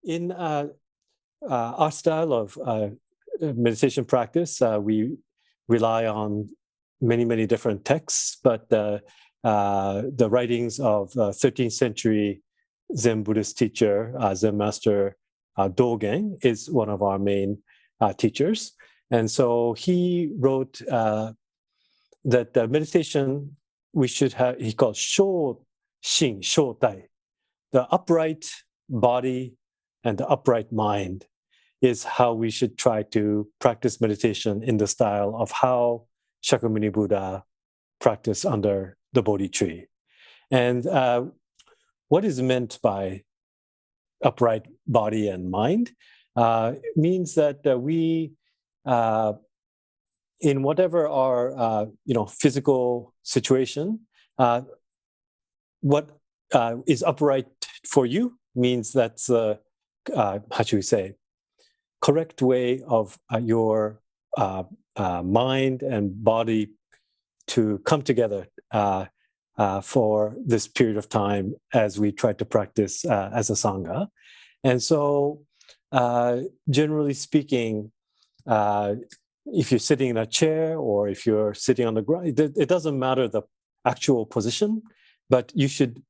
in our style of meditation practice, we rely on many different texts, but the writings of 13th century Zen Buddhist teacher, Zen master Dogen, is one of our main teachers. And so he wrote that meditation we should have, he called Shō Shin, Shōtai, the upright body and the upright mind is how we should try to practice meditation in the style of how Shakyamuni Buddha practiced under the Bodhi tree. And what is meant by upright body and mind means that we, in whatever our physical situation, what is upright for you means that's how should we say, correct way of your mind and body to come together for this period of time as we try to practice as a Sangha. And so, generally speaking, if you're sitting in a chair or if you're sitting on the ground, it doesn't matter the actual position, but you should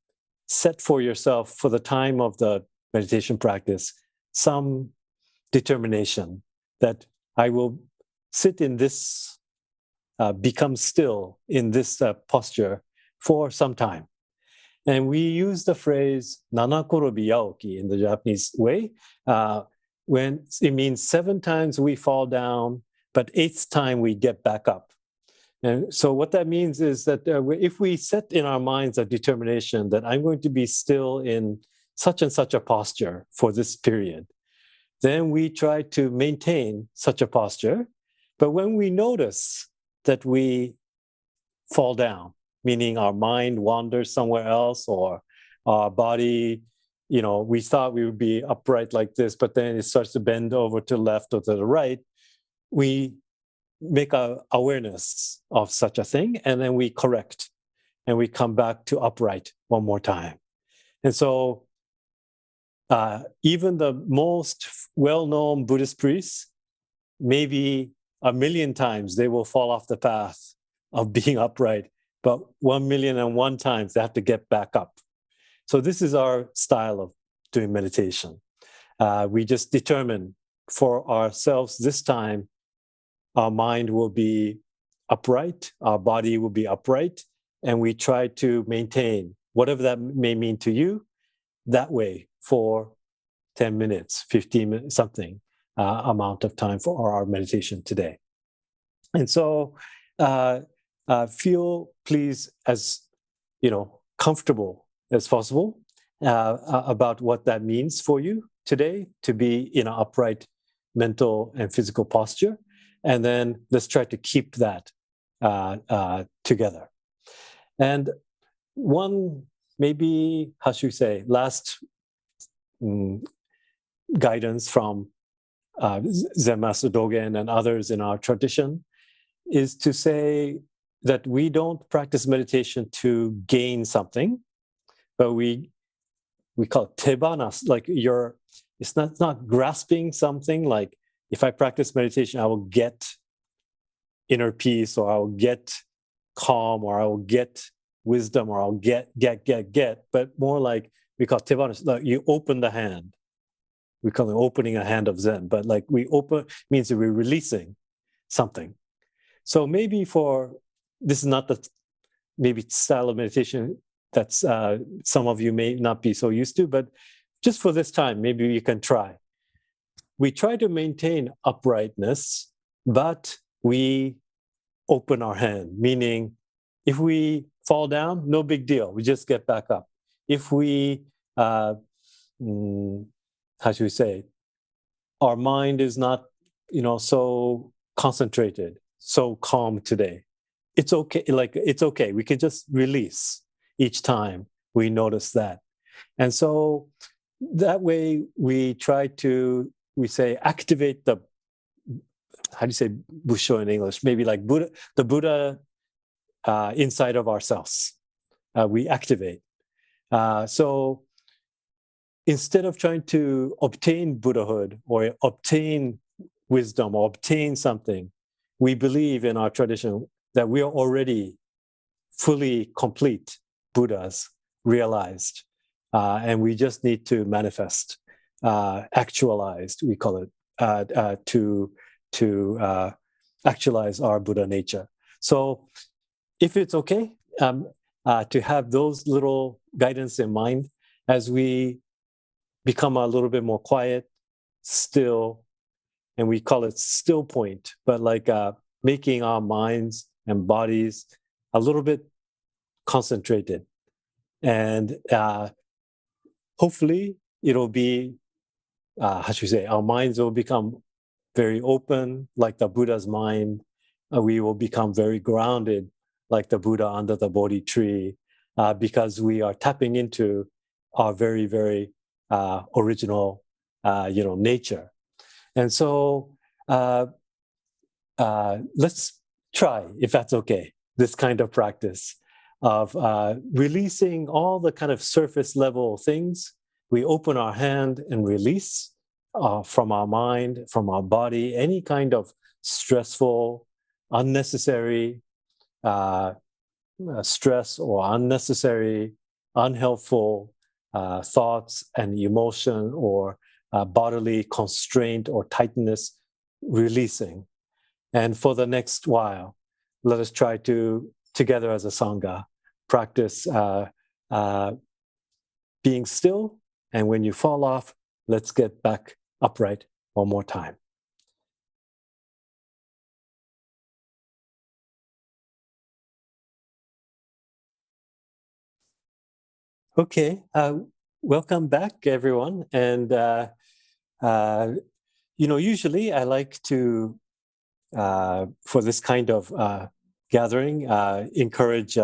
set for yourself for the time of the meditation practice some determination that I will sit in this, become still in this posture for some time. And we use the phrase nanakorobi yaoki in the Japanese way, when it means 7 times we fall down, but 8th time we get back up. And so what that means is that if we set in our minds a determination that I'm going to be still in such and such a posture for this period, then we try to maintain such a posture. But when we notice that we fall down, meaning our mind wanders somewhere else or our body, we thought we would be upright like this, but then it starts to bend over to the left or to the right, we make an awareness of such a thing, and then we correct, and we come back to upright one more time. And so even the most well-known Buddhist priests, maybe 1,000,000 times they will fall off the path of being upright, but 1,000,001 times they have to get back up. So this is our style of doing meditation. We just determine for ourselves this time, our mind will be upright, our body will be upright, and we try to maintain whatever that may mean to you that way for 10 minutes, 15 minutes, something amount of time for our meditation today. And so feel, please, as comfortable as possible about what that means for you today to be in an upright mental and physical posture. And then let's try to keep that together. And one, maybe, how should we say, last guidance from Zen Master Dogen and others in our tradition is to say that we don't practice meditation to gain something, but we call it tebanas, like it's not grasping something, like if I practice meditation, I will get inner peace, or I will get calm, or I will get wisdom, or I'll get, but more like we call tebanas, like you open the hand. We call it opening a hand of Zen, but like we open means that we're releasing something. So maybe this is not the maybe style of meditation that's some of you may not be so used to, but just for this time, maybe you can try. We try to maintain uprightness, but we open our hand, meaning if we fall down, no big deal. We just get back up. If we, how should we say, our mind is not, so concentrated, so calm today. It's okay. It's okay. We can just release each time we notice that. And so that way we try to, we say, activate the, how do you say Busho in English? Maybe like the Buddha inside of ourselves. We activate. So instead of trying to obtain Buddhahood or obtain wisdom or obtain something, we believe in our tradition that we are already fully complete Buddhas, realized, and we just need to manifest, actualized, we call it, to actualize our Buddha nature. So if it's okay to have those little guidance in mind as we become a little bit more quiet, still, and we call it still point, but like making our minds and bodies a little bit concentrated. And hopefully it'll be, how should we say, our minds will become very open, like the Buddha's mind. We will become very grounded, like the Buddha under the Bodhi tree, because we are tapping into our very, very original, nature. And so let's try, if that's okay, this kind of practice of releasing all the kind of surface level things. We open our hand and release from our mind, from our body, any kind of stressful, unnecessary stress or unnecessary, unhelpful thoughts and emotion or bodily constraint or tightness, releasing. And for the next while, let us try to, together as a Sangha, practice being still. And when you fall off, let's get back upright one more time. Okay, welcome back, everyone. And, usually I like to, for this kind of gathering, encourage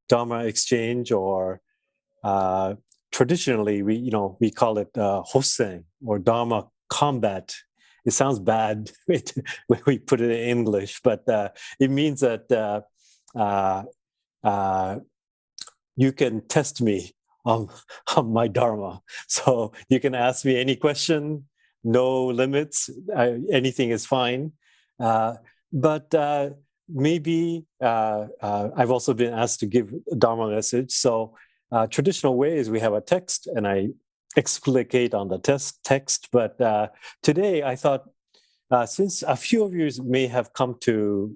Dharma exchange, or traditionally we call it hossen or Dharma combat. It sounds bad when we put it in English, but it means that you can test me on my Dharma. So you can ask me any question, no limits, anything is fine. But maybe I've also been asked to give a Dharma message. So traditional ways, we have a text and I explicate on the text. But today I thought, since a few of you may have come to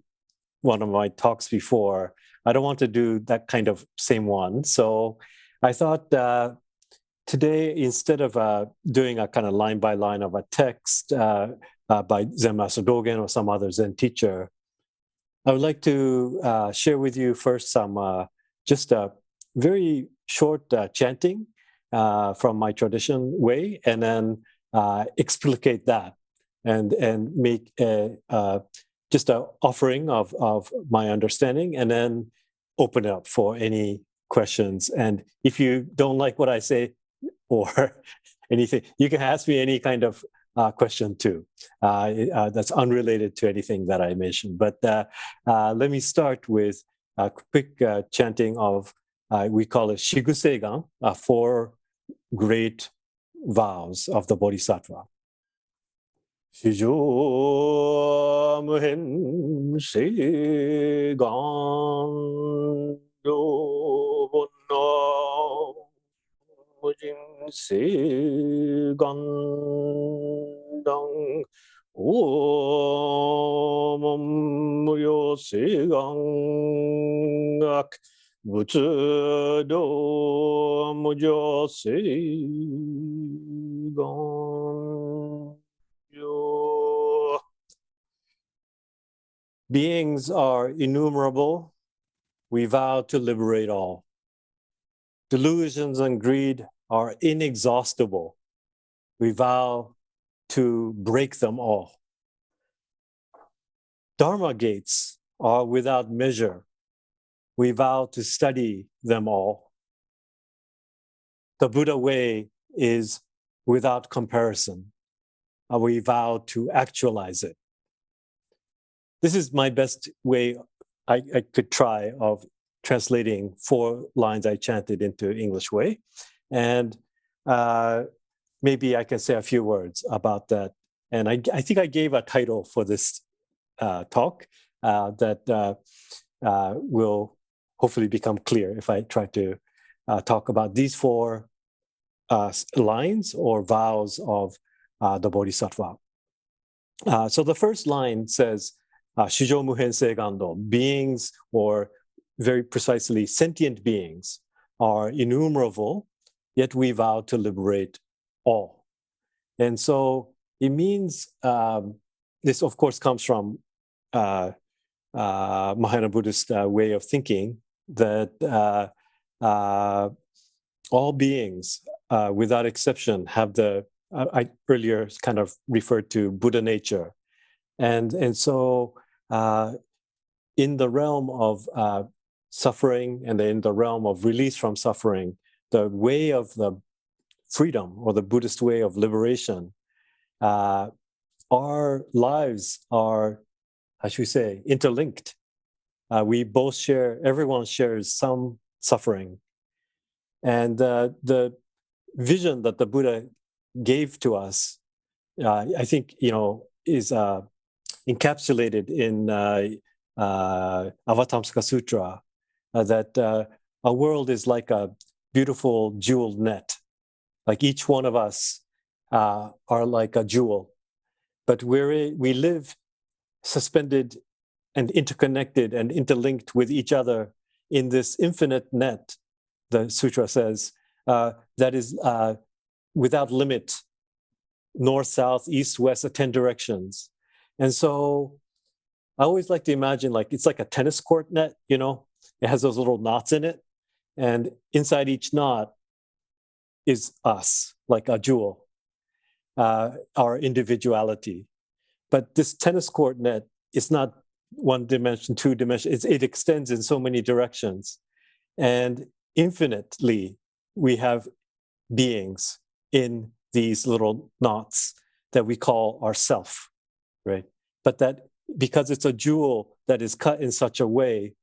one of my talks before, I don't want to do that kind of same one. So I thought today, instead of doing a kind of line by line of a text by Zen Master Dogen or some other Zen teacher, I would like to share with you first some just a very short chanting from my tradition way, and then explicate that and make just an offering of my understanding, and then open it up for any questions. And if you don't like what I say or anything, you can ask me any kind of question too. That's unrelated to anything that I mentioned. But let me start with a quick chanting of, we call it Shiguseigan, 4 great vows of the Bodhisattva. 四条無変誓願上煩悩無人誓願断訪問無量誓願悪仏道無常誓願 Beings are innumerable. We vow to liberate all. Delusions and greed are inexhaustible. We vow to break them all. Dharma Gates are without measure. We vow to study them all. The Buddha way is without comparison. We vow to actualize it. This is my best way I could try of translating 4 lines I chanted into English way. And maybe I can say a few words about that. And I think I gave a title for this talk that will hopefully become clear if I try to talk about these four lines or vows of the Bodhisattva. So the first line says, Shujo Muhen Seigando, beings, or very precisely sentient beings, are innumerable, yet we vow to liberate all. And so it means, this of course comes from Mahayana Buddhist way of thinking, that all beings, without exception, have the, I earlier kind of referred to Buddha nature. And so in the realm of suffering and in the realm of release from suffering, the way of the freedom or the Buddhist way of liberation, our lives are, how should we say, interlinked. We both share, everyone shares some suffering. And the vision that the Buddha gave to us, I think, is encapsulated in Avatamsaka Sutra, that our world is like a beautiful jeweled net. Like each one of us are like a jewel, but we live suspended and interconnected and interlinked with each other in this infinite net, the sutra says, that is without limit, north, south, east, west, 10 directions. And so I always like to imagine like it's like a tennis court net, it has those little knots in it. And inside each knot is us, like a jewel, our individuality. But this tennis court net is not one dimension, two dimensions. It extends in so many directions. And infinitely, we have beings in these little knots that we call ourself, right? But that, because it's a jewel that is cut in such a way,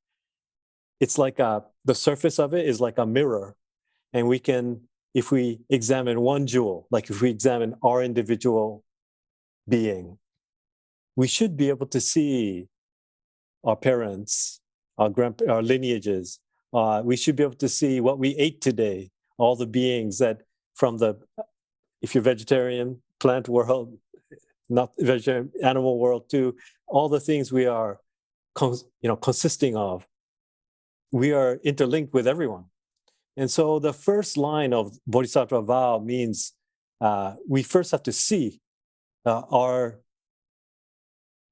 it's like the surface of it is like a mirror. And we can, if we examine one jewel, like if we examine our individual being, we should be able to see our parents, our lineages. We should be able to see what we ate today, all the beings that from the, if you're vegetarian, plant world, not vegetarian, animal world too, all the things we are consisting of, we are interlinked with everyone. And so the first line of Bodhisattva vow means we first have to see our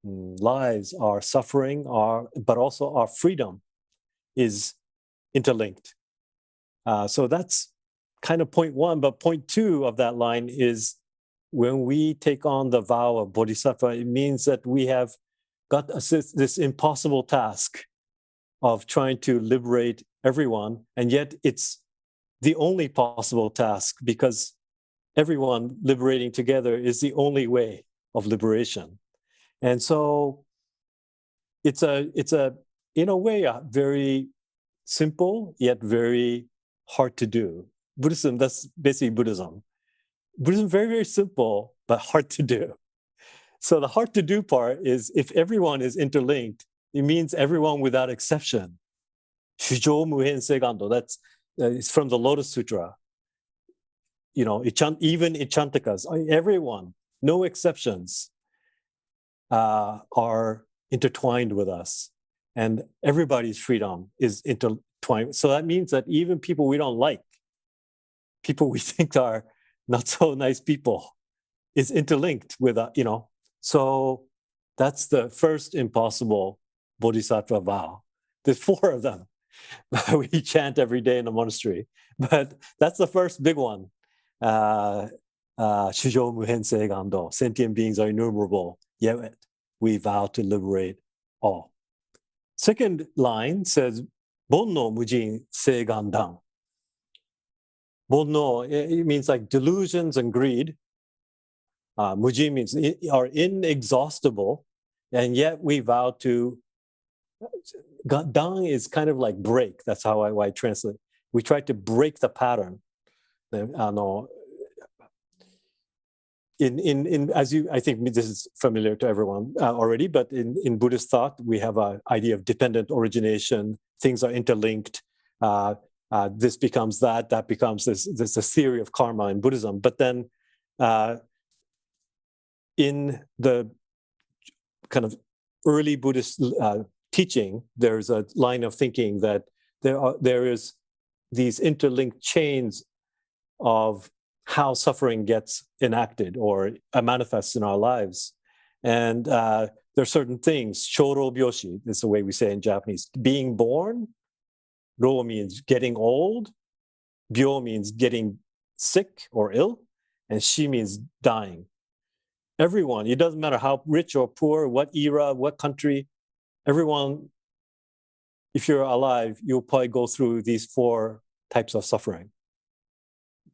lives, our suffering, but also our freedom is interlinked. So that's kind of point one, but point two of that line is when we take on the vow of Bodhisattva, it means that we have got this impossible task of trying to liberate everyone, and yet it's the only possible task because everyone liberating together is the only way of liberation. And so it's in a way, a very simple yet very hard to do. Buddhism, that's basically Buddhism. Buddhism, very, very simple, but hard to do. So the hard to do part is if everyone is interlinked, it means everyone without exception. Shujo Muhen Seigando, that's it's from the Lotus Sutra. Even Ichantakas, everyone, no exceptions, are intertwined with us. And everybody's freedom is intertwined. So that means that even people we don't like, people we think are not so nice people, is interlinked with, So that's the first impossible Bodhisattva vow. There's four of them. We chant every day in the monastery. But that's the first big one. Shujo Muhen Seigando, sentient beings are innumerable, yet we vow to liberate all. Second line says, Bonno Mujin Seigandang. Bonno, it means like delusions and greed. Mujin means are inexhaustible, and yet we vow to. Dang is kind of like break. That's how I translate. We try to break the pattern. in as you, I think this is familiar to everyone already, but in Buddhist thought, we have an idea of dependent origination. Things are interlinked. This becomes that becomes this. There's a theory of karma in Buddhism. But then in the kind of early Buddhist teaching, there's a line of thinking that there is these interlinked chains of how suffering gets enacted or manifests in our lives. And there are certain things, shōrō byoshi is the way we say in Japanese. Being born, ro means getting old, byo means getting sick or ill, and shi means dying. Everyone, it doesn't matter how rich or poor, what era, what country, everyone, if you're alive, you'll probably go through these 4 types of suffering.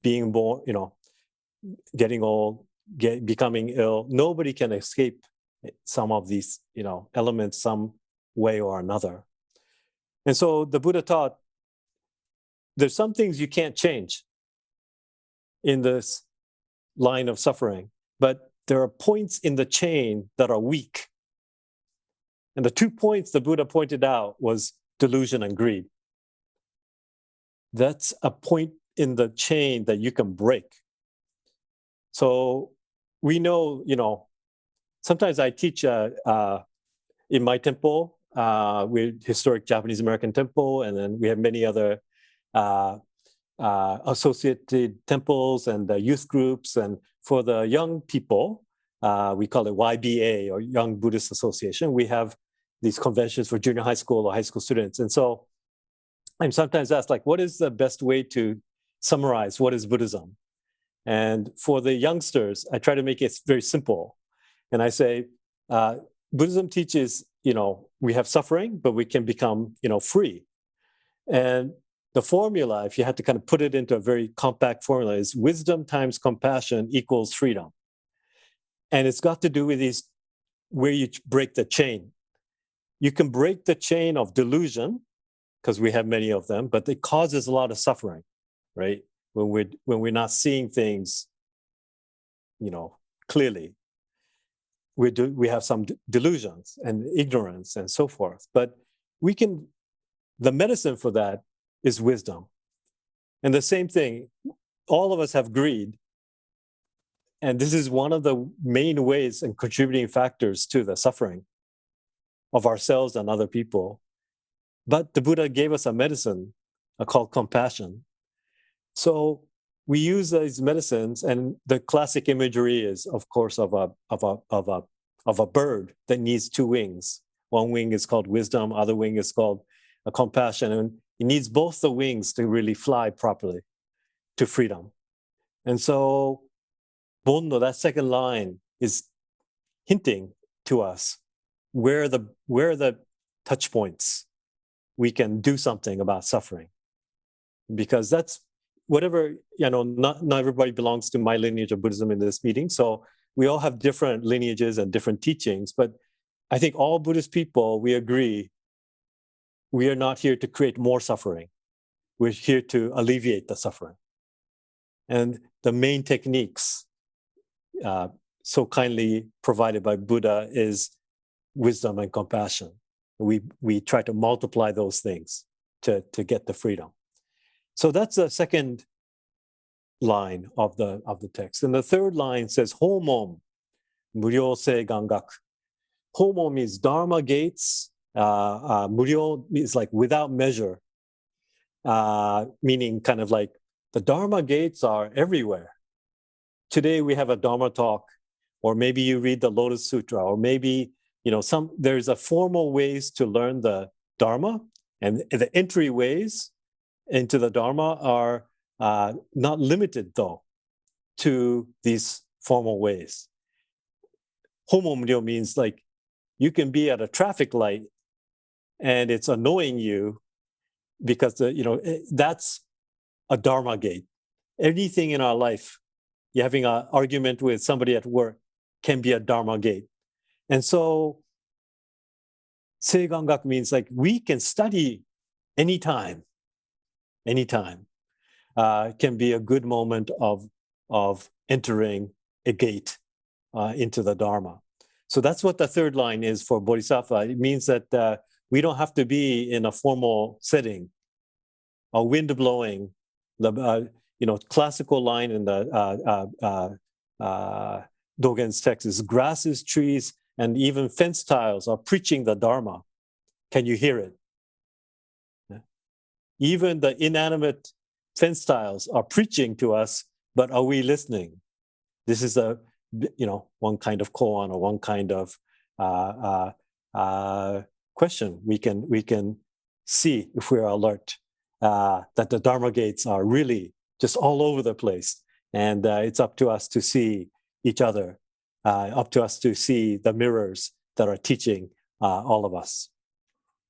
Being born, getting old, becoming ill. Nobody can escape some of these, elements some way or another. And so the Buddha taught there's some things you can't change in this line of suffering, but there are points in the chain that are weak. And the 2 points the Buddha pointed out was delusion and greed. That's a point in the chain that you can break. So we know, sometimes I teach in my temple, we're historic Japanese American temple, and then we have many other associated temples and youth groups. And for the young people, we call it YBA, or Young Buddhist Association. We have these conventions for junior high school or high school students. And so I'm sometimes asked, what is the best way to summarize what is Buddhism? And for the youngsters, I try to make it very simple. And I say, Buddhism teaches, we have suffering, but we can become, free. And the formula, if you had to kind of put it into a very compact formula, is wisdom times compassion equals freedom. And it's got to do with these, where you break the chain. You can break the chain of delusion, because we have many of them, but it causes a lot of suffering, right? When we're not seeing things, clearly. We have some delusions and ignorance and so forth. But the medicine for that is wisdom. And the same thing, all of us have greed. And this is one of the main ways and contributing factors to the suffering of ourselves and other people. But the Buddha gave us a medicine called compassion. So we use these medicines, and the classic imagery is, of course, of a bird that needs 2 wings. One wing is called wisdom, other wing is called compassion, and it needs both the wings to really fly properly to freedom. And so Bondo, that second line, is hinting to us where the touch points we can do something about suffering. Because that's whatever, not everybody belongs to my lineage of Buddhism in this meeting. So we all have different lineages and different teachings. But I think all Buddhist people, we agree, we are not here to create more suffering. We're here to alleviate the suffering. And the main techniques so kindly provided by Buddha is wisdom and compassion. We try to multiply those things to get the freedom. So that's the second line of the text. And the third line says, Homon, Muryo se gangaku. Homon means Dharma Gates. Muryo means like without measure, meaning kind of like the Dharma Gates are everywhere. Today we have a Dharma talk, or maybe you read the Lotus Sutra, or maybe there's a formal ways to learn the Dharma, and the entryways into the Dharma are not limited, though, to these formal ways. Homomuryo means like you can be at a traffic light and it's annoying you because that's a Dharma gate. Anything in our life, you're having an argument with somebody at work, can be a Dharma gate. And so Seigangaku means like we can study anytime. Can be a good moment of entering a gate into the Dharma. So that's what the third line is for Bodhisattva. It means that we don't have to be in a formal setting, a wind blowing. The classical line in the Dogen's text is grasses, trees, and even fence tiles are preaching the Dharma. Can you hear it? Even the inanimate fence tiles are preaching to us, but are we listening? This is one kind of koan or one kind of question we can see if we're alert that the Dharma gates are really just all over the place, and it's up to us to see each other, up to us to see the mirrors that are teaching all of us.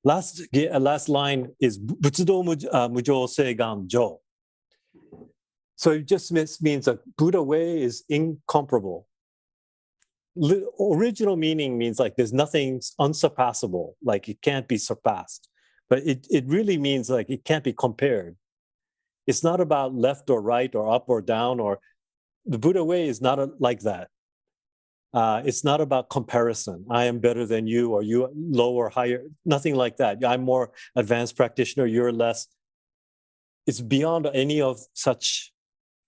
Last line is Butsudo Mujō Seigan Jo. So it just means that Buddha way is incomparable. Original meaning means like there's nothing unsurpassable, like it can't be surpassed. But it really means like it can't be compared. It's not about left or right or up or down, or the Buddha way is not like that. It's not about comparison. I am better than you, or you lower, higher, nothing like that. I'm more advanced practitioner, you're less. It's beyond any of such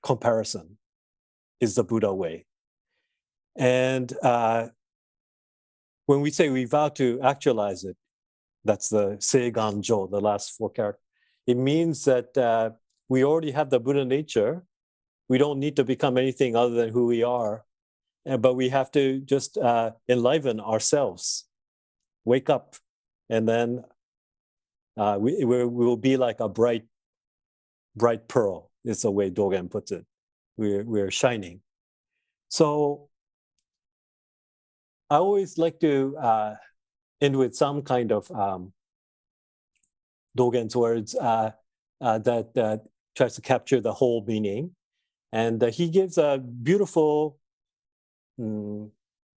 comparison is the Buddha way. And when we say we vow to actualize it, that's the Seiganjo, the last four characters. It means that we already have the Buddha nature. We don't need to become anything other than who we are. But we have to just enliven ourselves, wake up, and then we will be like a bright pearl. It's the way Dogen puts it. We're shining. So I always like to end with some kind of Dogen's words that tries to capture the whole meaning. And he gives a beautiful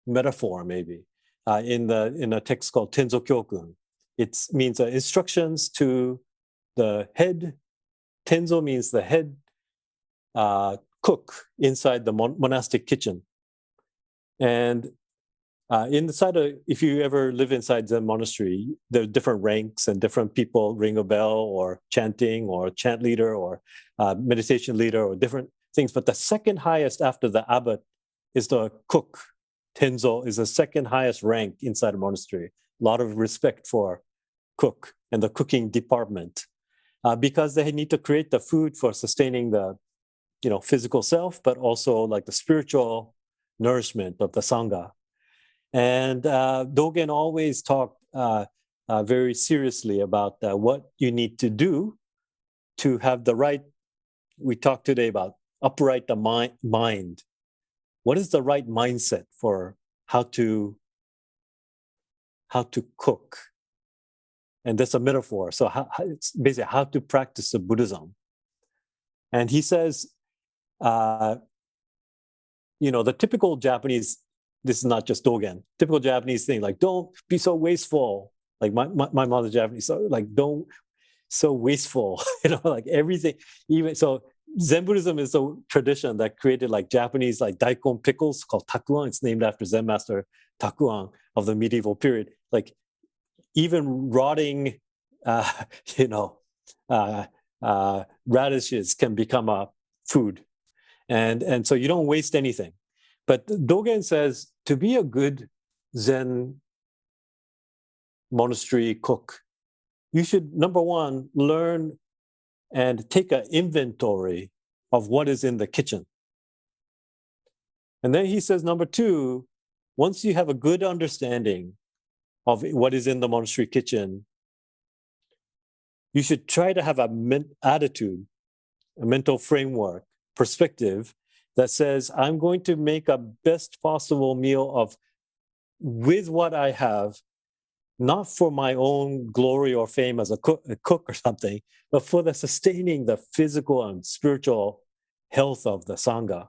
metaphor, maybe, in a text called Tenzo Kyokun. It means instructions to the head. Tenzo means the head cook inside the monastic kitchen. And if you ever live inside Zen monastery, there are different ranks and different people ring a bell or chanting or chant leader or meditation leader or different things. But the second highest after the abbot is the cook. Tenzo is the second highest rank inside a monastery. A lot of respect for cook and the cooking department because they need to create the food for sustaining the physical self, but also like the spiritual nourishment of the Sangha. And Dogen always talked very seriously about what you need to do to have the right, we talked today about upright the mind. What is the right mindset for how to cook? And that's a metaphor. So it's basically how to practice the Buddhism. And he says, the typical Japanese, this is not just Dogen, typical Japanese thing, like don't be so wasteful. Like my mother's Japanese, so like don't so wasteful, like everything. Even so, Zen Buddhism is a tradition that created like Japanese like daikon pickles called takuan. It's named after Zen master Takuan of the medieval period. Like even rotting, radishes can become a food, and so you don't waste anything. But Dogen says to be a good Zen monastery cook, you should, number one, learn and take an inventory of what is in the kitchen. And then he says, number two, once you have a good understanding of what is in the monastery kitchen, you should try to have attitude, a mental framework, perspective that says, I'm going to make a best possible meal with what I have, not for my own glory or fame as a cook or something, but for the sustaining the physical and spiritual health of the Sangha.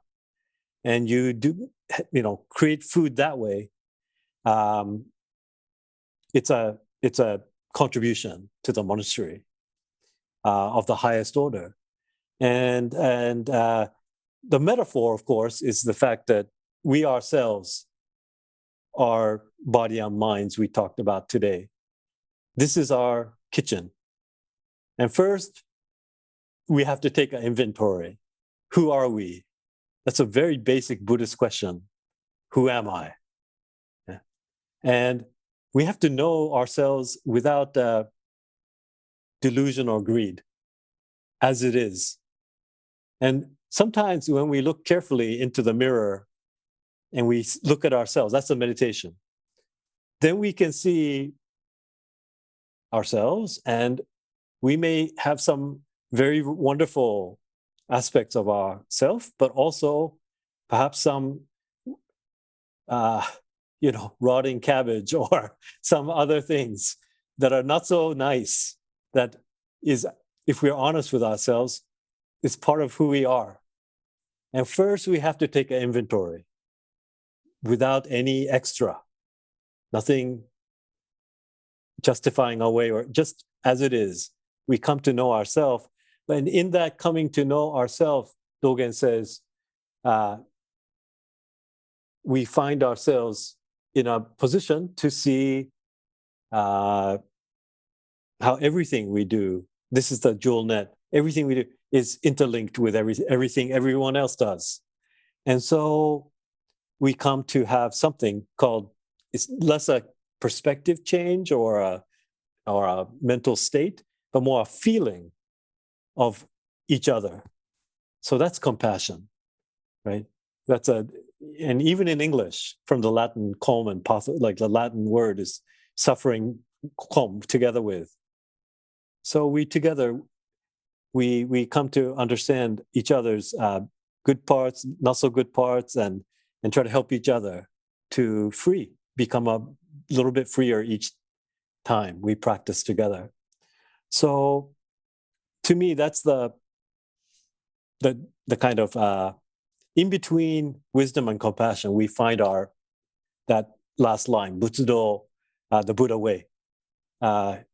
And you do, create food that way. It's a contribution to the monastery of the highest order. And the metaphor, of course, is the fact that we ourselves, our body and minds we talked about today. This is our kitchen. And first, we have to take an inventory. Who are we? That's a very basic Buddhist question. Who am I? Yeah. And we have to know ourselves without delusion or greed, as it is. And sometimes when we look carefully into the mirror and we look at ourselves, that's a meditation. Then we can see ourselves, and we may have some very wonderful aspects of ourself, but also perhaps some, rotting cabbage or some other things that are not so nice. That is, if we're honest with ourselves, is part of who we are. And first, we have to take an inventory without any extra, nothing justifying our way, or just as it is. We come to know ourselves. And in that coming to know ourselves, Dogen says, we find ourselves in a position to see how everything we do, this is the jewel net, everything we do is interlinked with everything everyone else does. And so we come to have something called, it's less a perspective change or a mental state, but more a feeling of each other. So that's compassion, right? And even in English, from the Latin cum and like the Latin word is suffering, cum, together with. So we together, we come to understand each other's good parts, not so good parts, and try to help each other to become a little bit freer each time we practice together. So to me, that's the kind of in between wisdom and compassion, we find that last line, Butsudo, the Buddha way,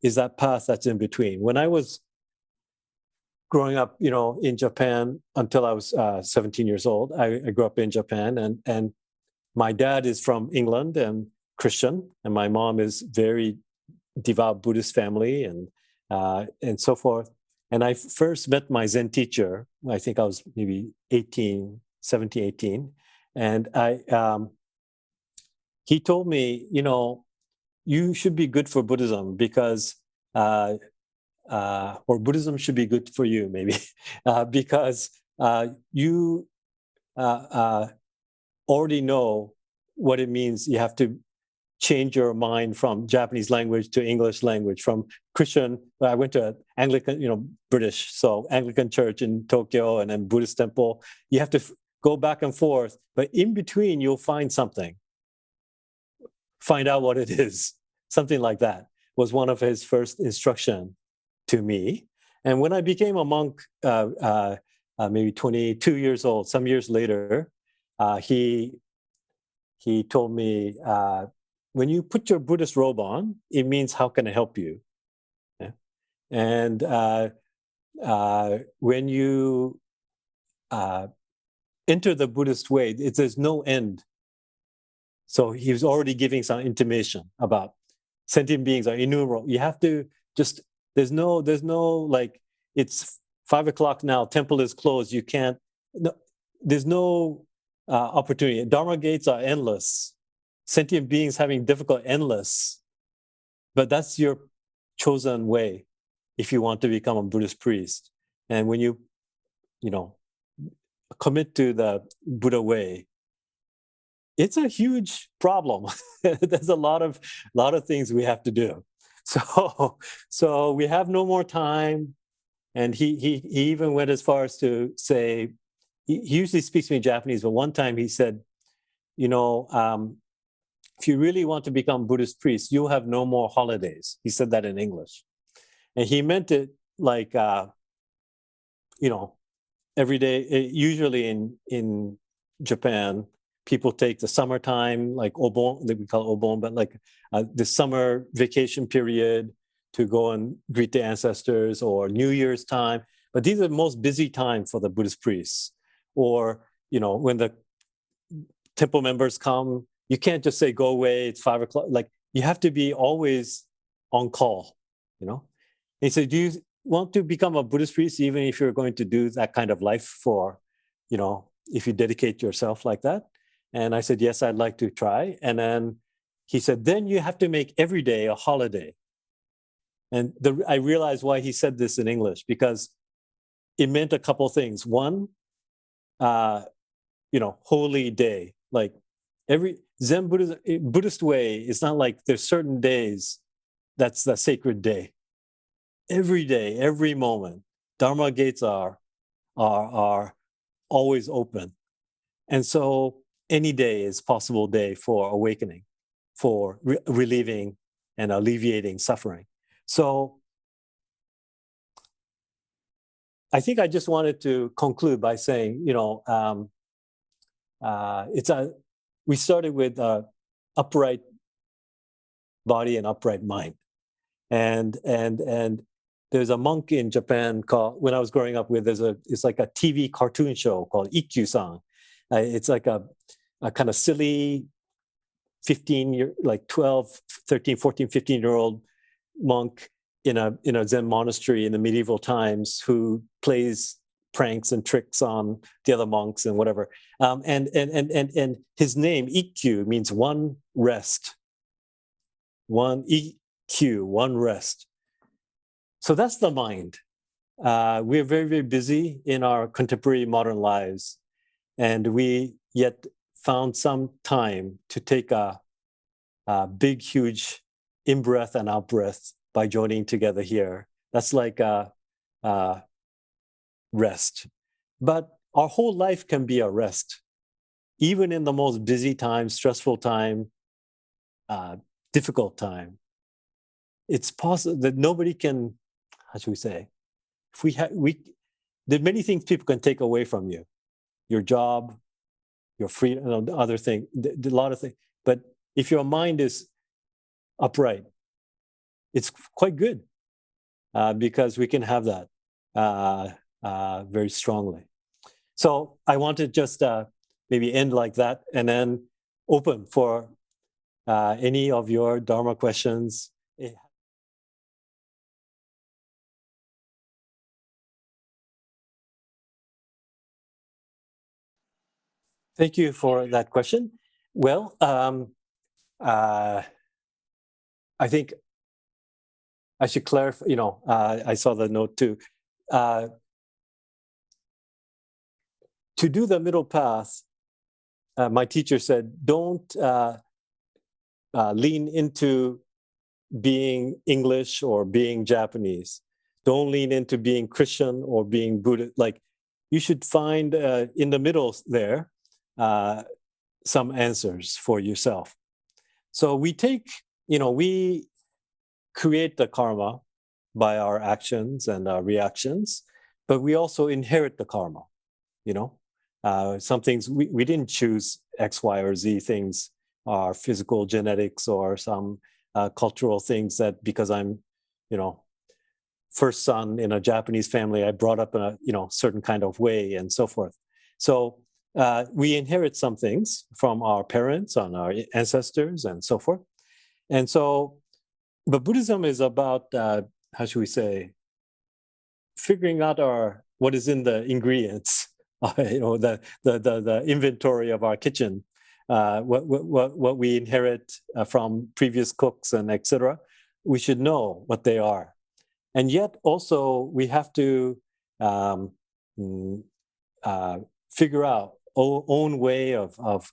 is that path that's in between. When I was growing up, in Japan until I was 17 years old, I grew up in Japan, and my dad is from England and Christian, and my mom is very devout Buddhist family, and so forth. And I first met my Zen teacher, I think I was maybe 17, 18. And he told me, you should be good for Buddhism because, or Buddhism should be good for you, maybe, because you already know what it means. You have to change your mind from Japanese language to English language, from Christian. I went to Anglican, British, so Anglican church in Tokyo, and then Buddhist temple. You have to go back and forth, but in between you'll find something. Find out what it is. Something like that was one of his first instruction to me. And when I became a monk, maybe 22 years old, some years later, he told me, when you put your Buddhist robe on, it means, how can I help you? Yeah. And when you enter the Buddhist way, there's no end. So he was already giving some intimation about sentient beings are innumerable. You have to just, there's no like, it's 5 o'clock now, temple is closed, you can't, no, there's no opportunity. Dharma gates are endless. Sentient beings having difficult, endless. But that's your chosen way if you want to become a Buddhist priest. And when you commit to the Buddha way, it's a huge problem. There's a lot of things we have to do. So we have no more time. And he even went as far as to say, he usually speaks to me in Japanese, but one time he said, if you really want to become Buddhist priest, you'll have no more holidays. He said that in English. And he meant it like, every day. Usually in Japan, people take the summertime, like obon, that we call obon, but like the summer vacation period to go and greet the ancestors, or New Year's time. But these are the most busy time for the Buddhist priests. Or, when the temple members come, you can't just say, go away, it's 5 o'clock. Like, you have to be always on call, you know? And he said, do you want to become a Buddhist priest, even if you're going to do that kind of life for, you know, if you dedicate yourself like that? And I said, yes, I'd like to try. And then he said, then you have to make every day a holiday. And I realized why he said this in English, because it meant a couple things. One, you know, holy day. Like every Zen Buddhist way, it's not like there's certain days that's the sacred day. Every day, every moment, Dharma Gates are always open. And so any day is possible day for awakening, for relieving and alleviating suffering. So I think I just wanted to conclude by saying, you know, we started with upright body and upright mind. And there's a monk in Japan called, when I was growing up with, it's like a TV cartoon show called Ikkyu-san. It's like a kind of silly 12, 13, 14, 15-year-old monk in a Zen monastery in the medieval times who plays pranks and tricks on the other monks and whatever. And his name, Ikkyu, means one rest. One Ikkyu, one rest. So that's the mind. We're very, very busy in our contemporary modern lives. And we yet found some time to take a big, huge in-breath and out-breath by joining together here. That's like a rest. But our whole life can be a rest. Even in the most busy time, stressful time, difficult time. It's possible that nobody can, how should we say, there are many things people can take away from you. Your job, your freedom, other thing, a lot of things. But if your mind is upright, it's quite good because we can have that very strongly. So I want to just maybe end like that and then open for any of your Dharma questions. Thank you for that question. Well, I think I should clarify, you know, I saw the note too. To do the middle path, my teacher said, don't lean into being English or being Japanese. Don't lean into being Christian or being Buddhist. Like, you should find in the middle there some answers for yourself. So we take, you know, we create the karma by our actions and our reactions, but we also inherit the karma, you know. Some things we didn't choose X, Y, or Z things, our physical genetics or some cultural things that because I'm, you know, first son in a Japanese family, I brought up in a, you know, certain kind of way and so forth. So we inherit some things from our parents and our ancestors and so forth. And so, but Buddhism is about, how should we say, figuring out what is in the ingredients, you know, the inventory of our kitchen, what we inherit from previous cooks and etc. We should know what they are, and yet also we have to figure out own way of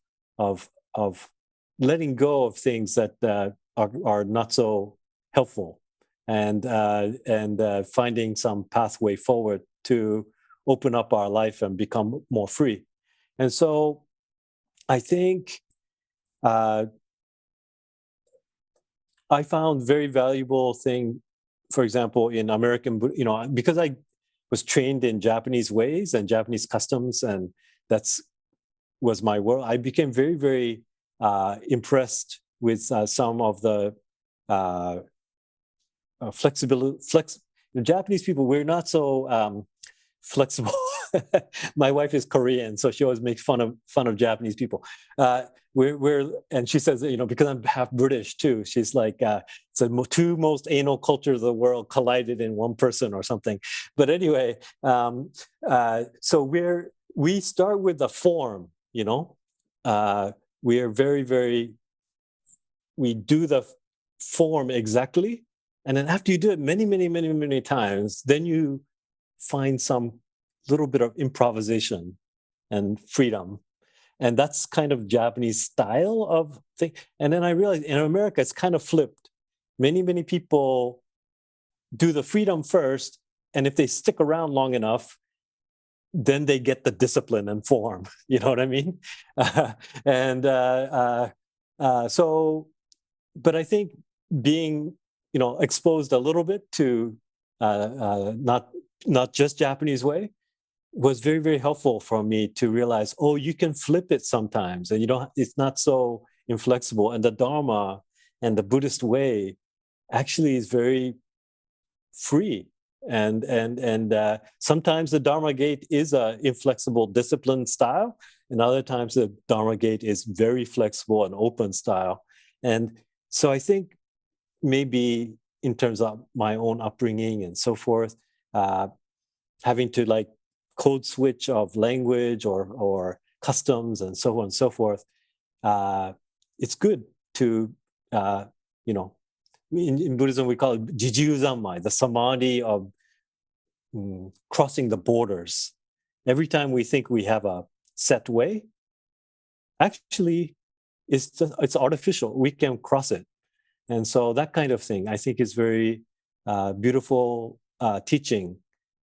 letting go of things that are not so helpful, and finding some pathway forward to open up our life and become more free. And so I think I found very valuable thing, for example, in American, you know, because I was trained in Japanese ways and Japanese customs, and was my world. I became very, very impressed with some of the flexibility. The Japanese people, we're not so flexible my wife is Korean, so she always makes fun of Japanese people. And she says, because I'm half British too, she's like, it's the two most anal cultures of the world collided in one person or something. But anyway, so we start with the form, we are very, very, we do the form exactly. And then after you do it many, many, many, many times, then you find some little bit of improvisation and freedom. And that's kind of Japanese style of thing. And then I realized in America, it's kind of flipped. Many, many people do the freedom first. And if they stick around long enough, then they get the discipline and form. You know what I mean? But I think being, exposed a little bit to not just Japanese way was very, very helpful for me to realize, you can flip it sometimes, and it's not so inflexible. And the Dharma and the Buddhist way actually is very free. And sometimes the Dharma Gate is a inflexible discipline style, and other times the Dharma Gate is very flexible and open style. And so I think maybe in terms of my own upbringing and so forth, having to code switch of language or customs and so on and so forth, it's good to, in Buddhism, we call it jiju zammai, the samadhi of crossing the borders. Every time we think we have a set way, actually, it's artificial. We can cross it. And so that kind of thing, I think, is very beautiful teaching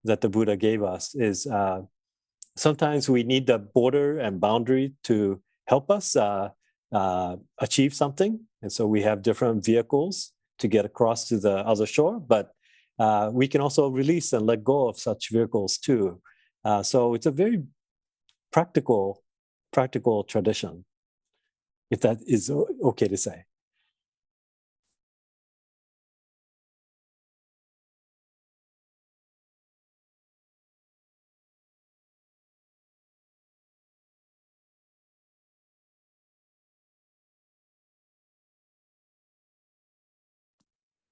that the Buddha gave us. Is sometimes we need the border and boundary to help us achieve something. And so we have different vehicles to get across to the other shore, but we can also release and let go of such vehicles too. So it's a very practical tradition, if that is okay to say.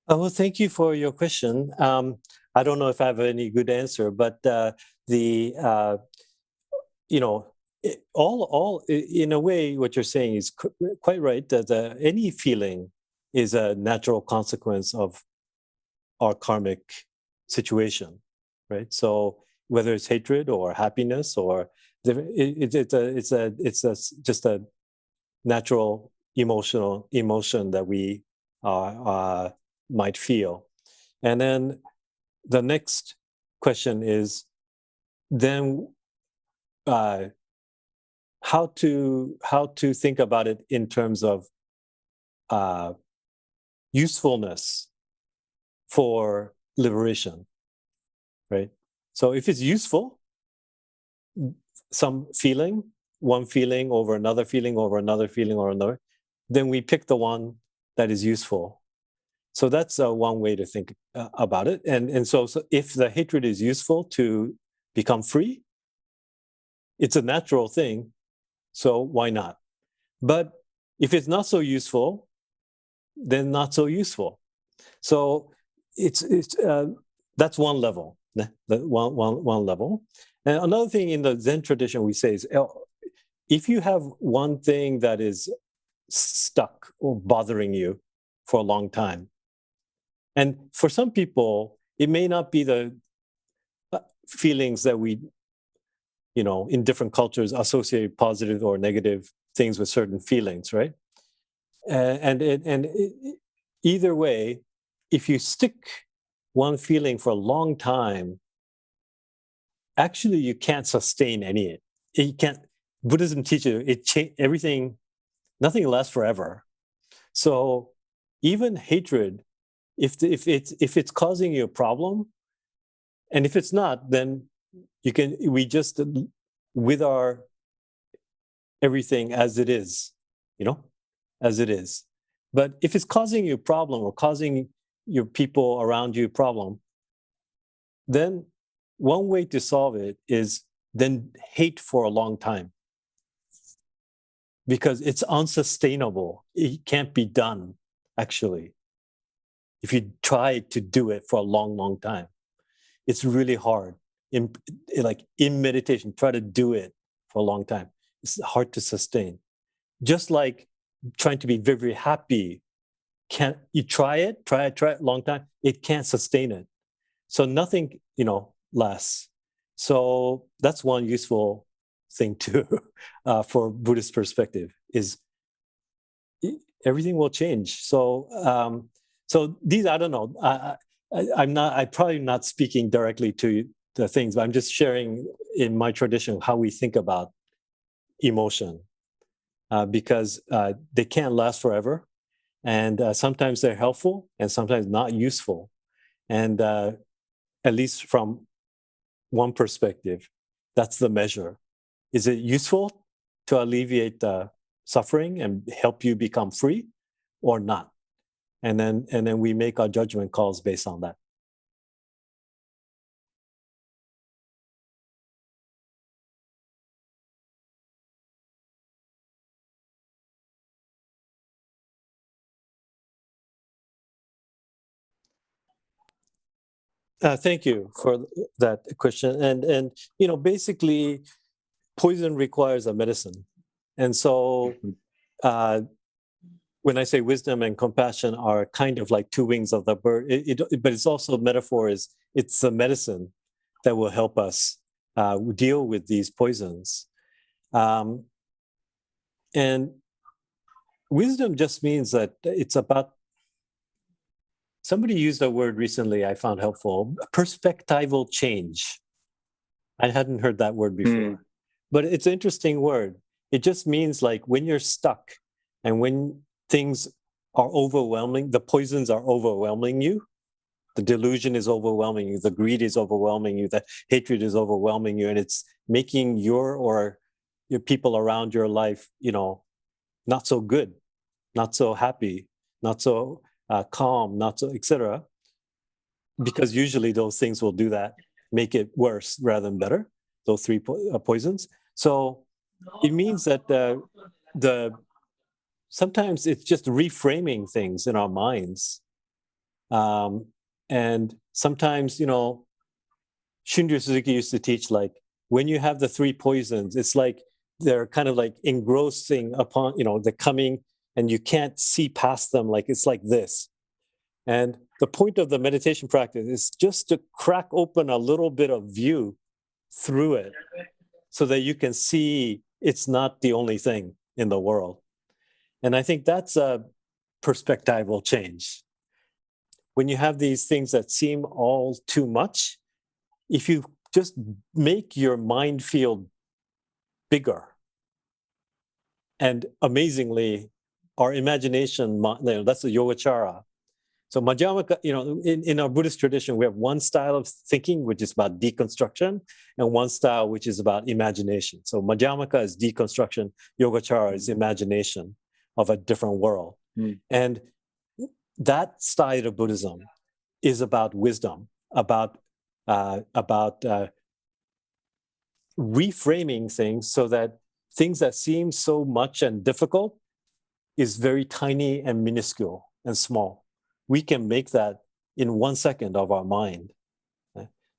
Well, thank you for your question. I don't know if I have any good answer, but all in a way, what you're saying is quite right. That any feeling is a natural consequence of our karmic situation, right? So whether it's hatred or happiness or it's just a natural emotion that we might feel. And then the next question is then how to think about it in terms of usefulness for liberation, right? So if it's useful, some feeling, one feeling over another feeling over another feeling or another, then we pick the one that is useful. So that's one way to think about it. And so if the hatred is useful to become free, it's a natural thing. So why not? But if it's not so useful, then not so useful. So it's that's one level. One level. And another thing in the Zen tradition we say is, if you have one thing that is stuck or bothering you for a long time, and for some people, it may not be the feelings that we, in different cultures associate positive or negative things with certain feelings, right? And either way, if you stick one feeling for a long time, actually you can't sustain any. You can't. Buddhism teaches everything. Nothing lasts forever. So even hatred, if it's causing you a problem, and if it's not, then we just with our everything as it is, as it is. But if it's causing you a problem or causing your people around you a problem, then one way to solve it is then hate for a long time. Because it's unsustainable. It can't be done, actually. If you try to do it for a long, long time, it's really hard. In meditation, try to do it for a long time. It's hard to sustain. Just like trying to be very, very happy, you try it a long time, it can't sustain it. So nothing, lasts. So that's one useful thing too, for Buddhist perspective, is everything will change. So these, I don't know, I'm probably not speaking directly to the things, but I'm just sharing in my tradition how we think about emotion, because they can't last forever, and sometimes they're helpful and sometimes not useful. And at least from one perspective, that's the measure. Is it useful to alleviate the suffering and help you become free, or not? And then we make our judgment calls based on that. Thank you for that question. And basically, poison requires a medicine. And so when I say wisdom and compassion are kind of like two wings of the bird, but it's also metaphor, it's a medicine that will help us deal with these poisons. And wisdom just means that it's about, somebody used a word recently I found helpful, perspectival change. I hadn't heard that word before, but it's an interesting word. It just means like when you're stuck and when things are overwhelming, the poisons are overwhelming you, the delusion is overwhelming you, the greed is overwhelming you, the hatred is overwhelming you, and it's making your people around your life, not so good, not so happy, not so calm, not so, etc. Because usually those things will do that, make it worse rather than better, those three poisons. So it means that sometimes it's just reframing things in our minds. And sometimes, Shunryu Suzuki used to teach, like, when you have the three poisons, it's like they're kind of like engrossing upon, they're coming and you can't see past them. Like, it's like this. And the point of the meditation practice is just to crack open a little bit of view through it so that you can see it's not the only thing in the world. And I think that's a perspectival change. When you have these things that seem all too much, if you just make your mind field bigger, and amazingly, our imagination, that's the yogacara. So Madhyamaka, in our Buddhist tradition, we have one style of thinking, which is about deconstruction, and one style, which is about imagination. So Madhyamaka is deconstruction, yogacara is imagination of a different world. And that side of Buddhism is about wisdom, about reframing things so that things that seem so much and difficult is very tiny and minuscule and small. We can make that in 1 second of our mind.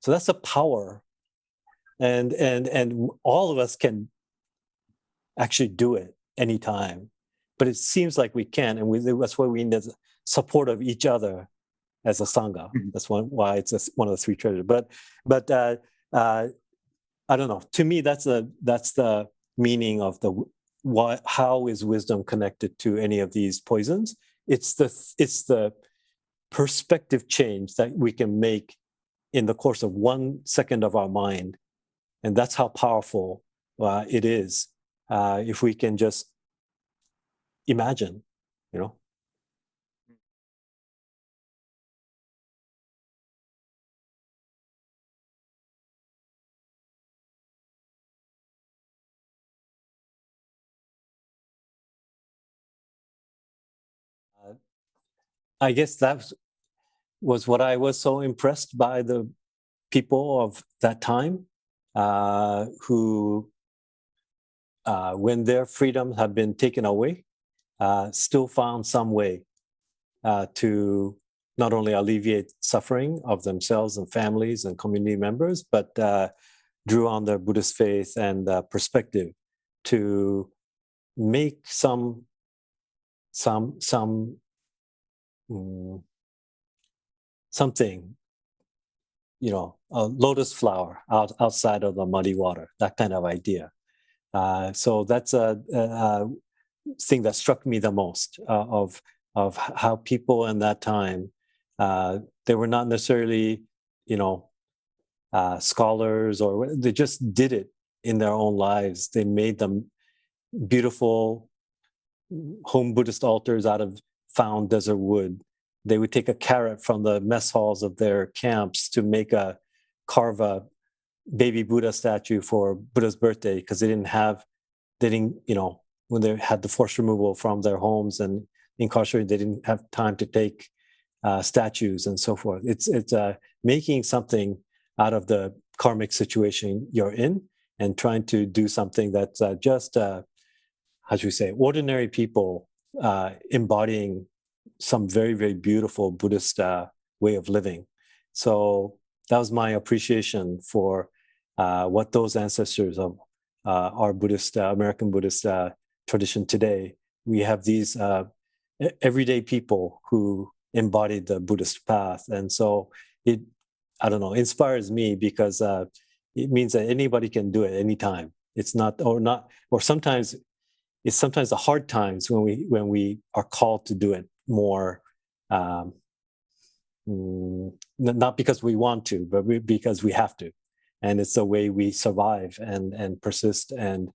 So that's a power. And all of us can actually do it anytime. But it seems like we can, and that's why we need the support of each other as a Sangha. That's why it's one of the three treasures. But I don't know. To me, that's the meaning of how is wisdom connected to any of these poisons? It's the perspective change that we can make in the course of 1 second of our mind, and that's how powerful it is if we can just imagine, I guess that was what I was so impressed by the people of that time. who, when their freedom had been taken away, still found some way to not only alleviate suffering of themselves and families and community members, but drew on their Buddhist faith and perspective to make something, a lotus flower outside of the muddy water, that kind of idea. So that's a thing that struck me the most of how people in that time, they were not necessarily, scholars, or they just did it in their own lives. They made them beautiful home Buddhist altars out of found desert wood. They would take a carrot from the mess halls of their camps to carve a baby Buddha statue for Buddha's birthday, because when they had the forced removal from their homes and incarcerated, they didn't have time to take statues and so forth. It's making something out of the karmic situation you're in and trying to do something that's just, ordinary people embodying some very, very beautiful Buddhist way of living. So that was my appreciation for what those ancestors of our Buddhist, American Buddhist tradition today. We have these everyday people who embodied the Buddhist path. And so it, inspires me, because it means that anybody can do it anytime. It's not, or sometimes it's the hard times when we are called to do it more, not because we want to, but because we have to. And it's the way we survive and persist and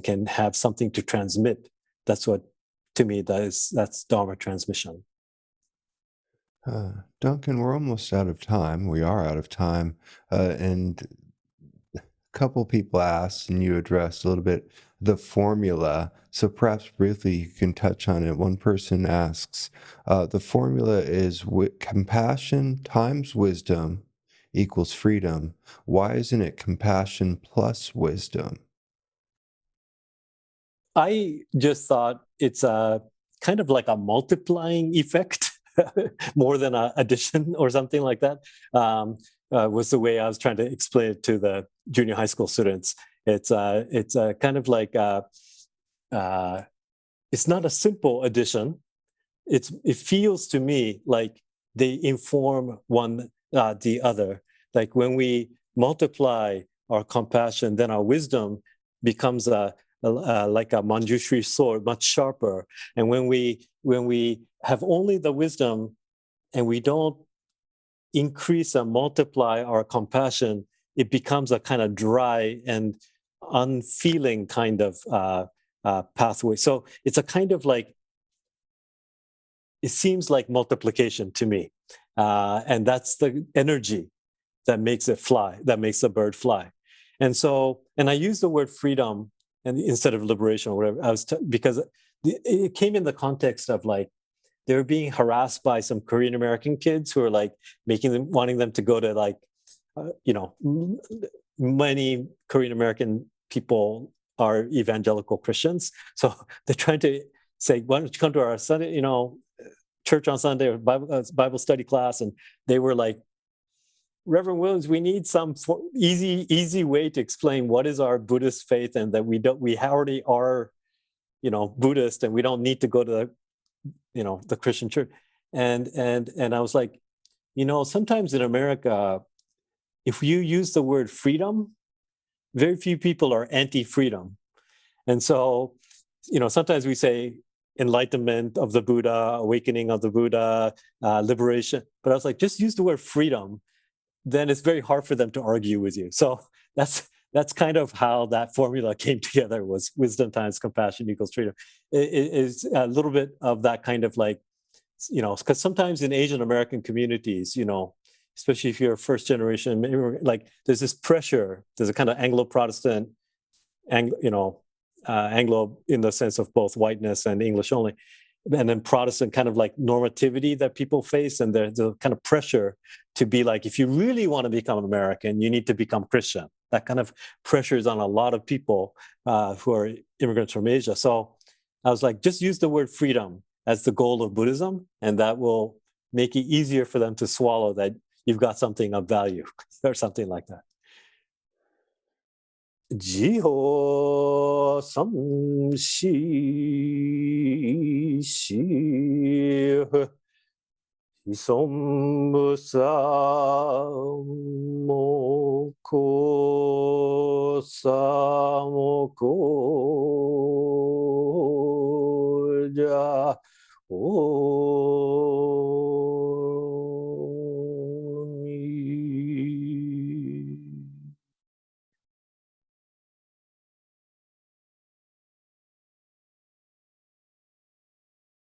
can have something to transmit. That's what, to me, that's Dharma transmission. Duncan, we're almost out of time. We are out of time. And a couple people asked, and you addressed a little bit, the formula. So perhaps briefly you can touch on it. One person asks, the formula is compassion times wisdom equals freedom. Why isn't it compassion plus wisdom? I just thought it's kind of like a multiplying effect more than an addition or something like that, was the way I was trying to explain it to the junior high school students. It's kind of like, it's not a simple addition. It feels to me like they inform one the other. Like when we multiply our compassion, then our wisdom becomes like a Manjushri sword, much sharper. And when we have only the wisdom and we don't increase and multiply our compassion, it becomes a kind of dry and unfeeling kind of pathway. So it's a kind of like, it seems like multiplication to me. And that's the energy that makes it fly, that makes the bird fly. And I use the word freedom and instead of liberation or whatever, because it came in the context of like, they were being harassed by some Korean American kids who are like wanting them to go to like, many Korean American people are evangelical Christians. So they're trying to say, why don't you come to our Sunday, church on Sunday or Bible study class? And they were like, Reverend Williams, we need some easy way to explain what is our Buddhist faith, and that we already are, Buddhist, and we don't need to go to the Christian church. And I was like, sometimes in America, if you use the word freedom, very few people are anti-freedom. And so, sometimes we say enlightenment of the Buddha, awakening of the Buddha, liberation. But I was like, just use the word freedom. Then it's very hard for them to argue with you. So that's kind of how that formula came together, was wisdom times compassion equals freedom. It's a little bit of that kind of like, because sometimes in Asian American communities, especially if you're a first generation, like there's this pressure, there's a kind of Anglo-Protestant, Anglo in the sense of both whiteness and English only. and then Protestant kind of like normativity that people face, and there's a kind of pressure to be like, if you really want to become American, you need to become Christian. That kind of pressure is on a lot of people who are immigrants from Asia. So I was like, just use the word freedom as the goal of Buddhism, and that will make it easier for them to swallow that you've got something of value or something like that. Jiho samshi shi hisombu samoko samoko ja o